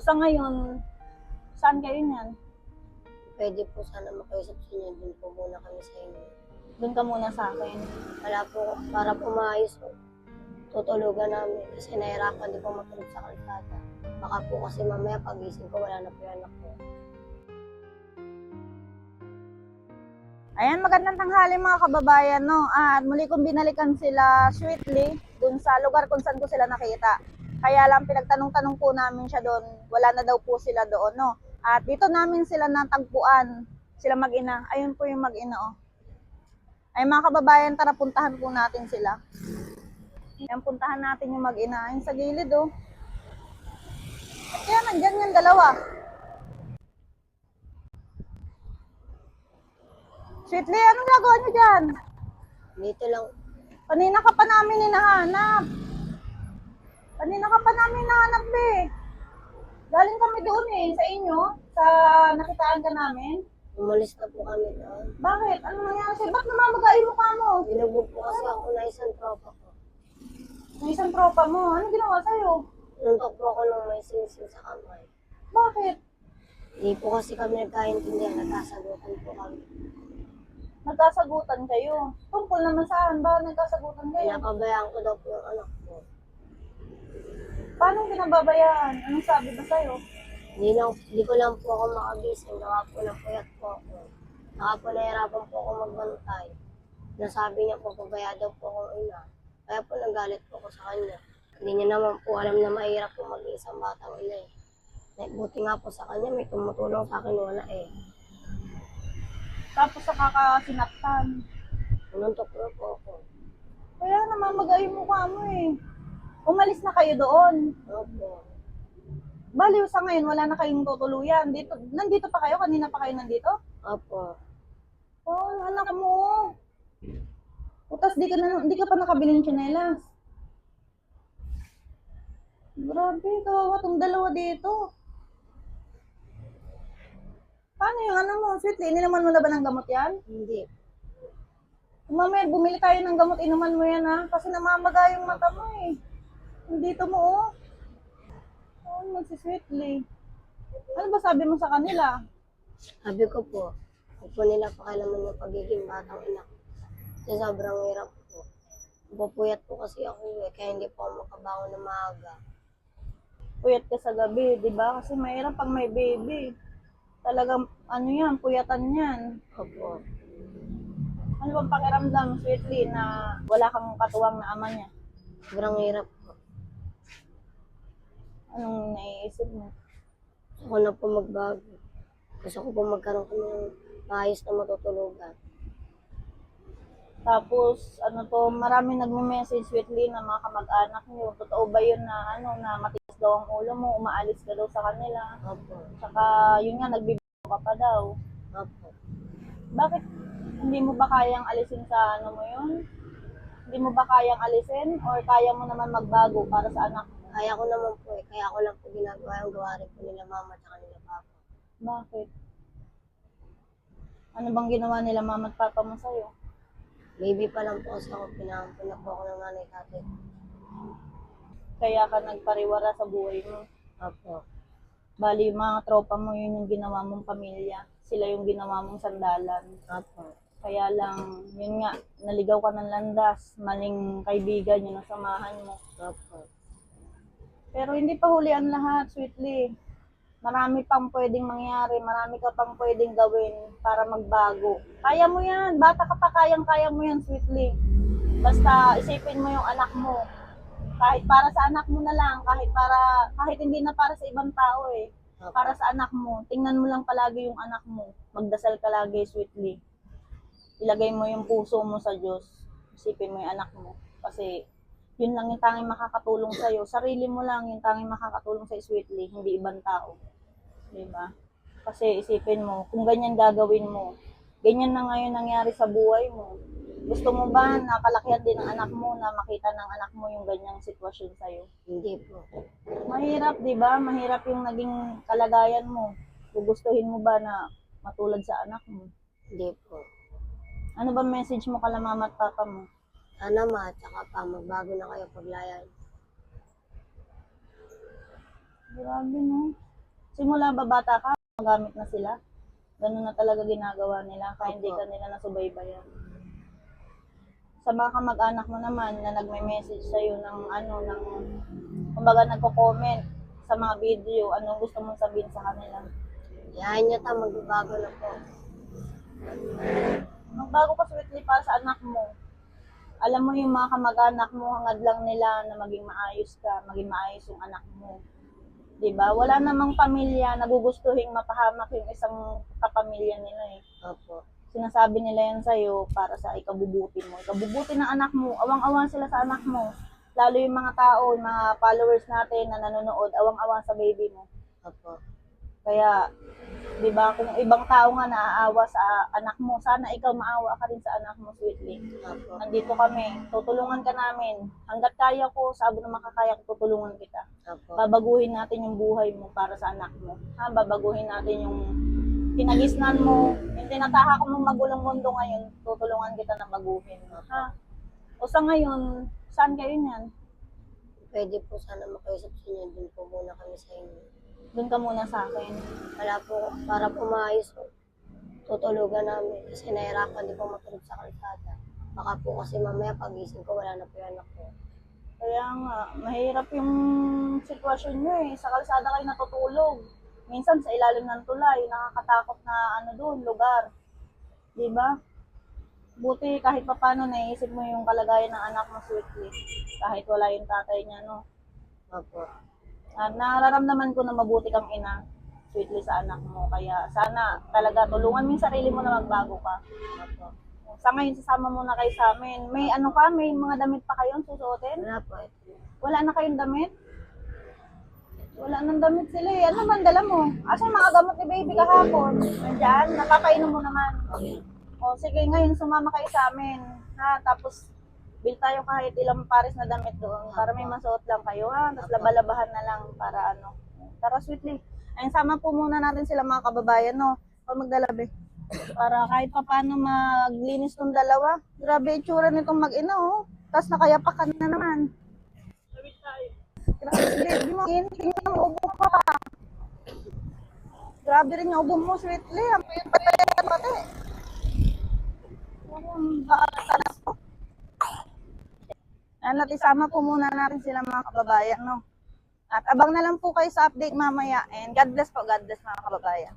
sa ngayon, saan kayo niyan? Pwede po sana makiusap sa inyo, dun po muna kami sa inyo. Doon ka muna sa akin. Wala po, para po maayos po. Tutulugan namin kasi nahirapan din po matulog sa kalsada. Baka po kasi mamaya pagising ko, wala na po yung anak ko. Ayan, magandang tanghali mga kababayan, no? At muli kong binalikan sila Sweetly dun sa lugar kung saan ko sila nakita. Kaya lang pinagtanong-tanong po namin siya doon, wala na daw po sila doon, no? At dito namin sila natagpuan, sila mag-ina. Ayun po yung mag-ina, oh. Ay mga kababayan, tara puntahan po natin sila. Ayan, puntahan natin yung mag-ina. Ayun sa gilid, oh. At kaya nandyan yung dalawa. Sweetly, anong gagawa niyo dyan? Dito lang, Kanina ka pa namin hinahanap. Kanina ka pa namin hinahanap, eh. Galing kami doon, eh, sa inyo. Sa nakitaan ka namin. umalis na po kami doon. Bakit? Ano nangyari sa'yo? Ba't namamagay yung mukha mo? Binubog po kasi ako na isang tropa ko. May isang tropa mo. Ano ginawa sa'yo? Nuntok po ako nung may sinising sa kamay. Bakit? Hindi po kasi kami nagkaintindihan, nagkasagutan po kami. Nagkasagutan kayo. Tungkol naman saan ba nagkasagutan kayo? Pinapabayaan ko daw po yung anak ko. Paano pinababayaan? Anong sabi ba sa'yo? Hindi ko lang po ako makagising, gawa po ng puyat po ako. Baka po nahirapan po ako magbantay. Nasabi niya po, pabaya daw po akong ina. Kaya po nagalit po ako sa kanya. Hindi niya naman po alam na mahirap po mag-iisang batang ina eh. Buti nga po sa kanya, may tumutulong sa akin, wala eh. Tapos sa kakasinaktan. Nuntok na po ako. Kaya namamagay yung mukha mo, eh. Umalis na kayo doon. Opo. Baliw sa ngayon, wala na kayong tutuluyan. Nandito pa kayo? Kanina pa kayo nandito? Opo. Oh, anak mo. Utas, di ka pa nakabiling tsinelas. Grabe, kawawa tong dalawa dito. Paano yung ano mo, Sweetly? Ininuman mo na ba ng gamot yan? Hindi. Mamaya, bumili tayo ng gamot, inuman mo yan ha. Kasi namamaga yung mata mo eh. Dito mo oh. Oh, magsisweetly. Ano ba sabi mo sa kanila? Sabi ko po, huwag po nila pakialaman yung pagiging batang ina ko. Kasi sobrang hirap po. Pupuyat po kasi ako eh, kaya hindi po ako makabangon na maaga. Puyat ka sa gabi, di ba? Kasi mahirap pag may baby. Talagang, ano yan, puyatan yan. Opo. Ano bang pakiramdam, Sweetly, na wala kang katuwang na ama niya? Sobrang hirap po. Anong naiisip mo? Gusto ko na po magbago. Gusto ko po magkaroon ko ng maayos na matutulugan. Tapos, ano to, marami nagme-message Sweetly na mga kamag-anak niyo. Totoo ba yun na, ano, na matigas daw ang ulo mo, umaalis ka daw sa kanila? Opo. Tsaka, yun nga, nagbibigo ka pa daw. Opo. Bakit hindi mo ba kayang alisin sa ano mo yun? Hindi mo ba kayang alisin? Or kaya mo naman magbago para sa anak mo? Kaya ko naman po eh. Kaya ko lang po ginagawa yung gawa rin po nila mama at nila papa. Bakit? Ano bang ginawa nila mama at papa mo sa'yo? Baby pa lang po kasi ako, pinahampon na po ako ng nanay tatay. Kaya ka nagpariwara sa buhay mo. Opo. Bali, yung mga tropa mo, yun yung ginawa mong pamilya. Sila yung ginawa mong sandalan. Opo. Kaya lang, yun nga, naligaw ka ng landas. Maling kaibigan yun ang samahan mo. Opo. Pero hindi pa huli ang lahat, Sweetly. Marami pang pwedeng mangyari, marami ka pang pwedeng gawin para magbago. Kaya mo yan, bata ka pa, kayang-kaya mo yan, Sweetly. Basta isipin mo yung anak mo. Kahit para sa anak mo na lang, kahit hindi na para sa ibang tao eh. Para sa anak mo, tingnan mo lang palagi yung anak mo. Magdasal ka lagi, Sweetly. Ilagay mo yung puso mo sa Diyos. Isipin mo yung anak mo. Kasi yun lang yung tanging makakatulong sa'yo. Sarili mo lang yung tanging makakatulong sa Sweetly, hindi ibang tao. Diba? Kasi isipin mo, kung ganyan gagawin mo, ganyan na ngayon nangyari sa buhay mo. Gusto mo ba na kalakihan din ng anak mo, na makita ng anak mo yung ganyang sitwasyon sa'yo? Hindi po. Mahirap, diba? Mahirap yung naging kalagayan mo. Gugustuhin mo ba na matulad sa anak mo? Hindi po. Ano ba message mo kala mama at papa mo? Sana ma, tsaka pa, magbago na kayo paglayan. Grabe, no? Simula ba bata ka, magamit na sila. Ganun na talaga ginagawa nila, kaya hindi Opo. ka nila nasubaybayan. Sa mga kamag-anak mo naman na nagme-message sa'yo ng kumbaga nagko-comment sa mga video, anong gusto mong sabihin sa kanila? Yahan niyo ta, magbabago na po. Magbago ka sweetly para sa anak mo. Alam mo yung mga kamag-anak mo, hangad lang nila na maging maayos ka, maging maayos yung anak mo. 'Di ba? Wala namang pamilya na gugustuhin mapahamak yung isang kapamilya nila eh. Opo. Sinasabi nila yan sa'yo para sa ikabubuti mo. Ikabubuti ng anak mo, awang-awa sila sa anak mo. Lalo yung mga tao, yung mga followers natin na nanonood, awang-awa sa baby mo. Opo. Kaya, di ba, kung ibang tao nga naaawa sa anak mo, sana ikaw maawa ka rin sa anak mo, sweetly. Opo. Nandito kami, tutulungan ka namin. Hanggat kaya ko, sa abo na makakaya ko, tutulungan kita. Opo. Babaguhin natin yung buhay mo para sa anak mo. Ha? Babaguhin natin yung pinagisnan mo, yung tinatahak mong magulong mundo ngayon, tutulungan kita na baguhin. Ha? O sa ngayon, saan kayo niyan? Pwede po sana makausap sa inyo. Doon po muna kami sa inyo. Doon ka muna sa akin. Wala po, para po maayos po. Tutulugan namin kasi nahirapan di po matulog sa kalsada. Baka po kasi mamaya pagising ko wala na po yung anak ko. Kaya nga, mahirap yung sitwasyon nyo eh. Sa kalsada kayo natutulog. Minsan sa ilalim ng tulay, nakakatakot na doon, lugar. Di ba? Buti kahit papano naiisip mo yung kalagayan ng anak mo, sweetly. Kahit wala yung tatay niya, no? Opo. At nararamdaman ko na mabuti kang ina, sweetly sa anak mo. Kaya sana talaga tulungan mo yung sarili mo na magbago ka. Opo. Sa ngayon, sasama muna kayo sa amin. May may mga damit pa kayong susuotin? Wala po ito. Wala na kayong damit? Wala nang damit sila eh. Ano man dala mo? Asan yung mga gamot ni baby kahapon? Nandiyan, napapainom mo naman. O sige, ngayon sumama kayo sa amin. Ha, tapos bill tayo kahit ilang pares na damit doon para may masuot lang kayo ha. Tapos labalabahan na lang para Tara sweetly. Ayun, sama po muna natin sila mga kababayan, no? Pag magdalabi. Para kahit pa paano maglinis tong dalawa. Grabe itsura nitong mag-ina, oh. Tapos nakayapakan na naman. Grabe, di mo ubo pa. Grabe rin yung ubo mo, sweetly. Ang pati. At isama po muna natin sila mga kababayan, no? At abang na lang po kayo sa update mamaya. And God bless po, God bless mga kababayan.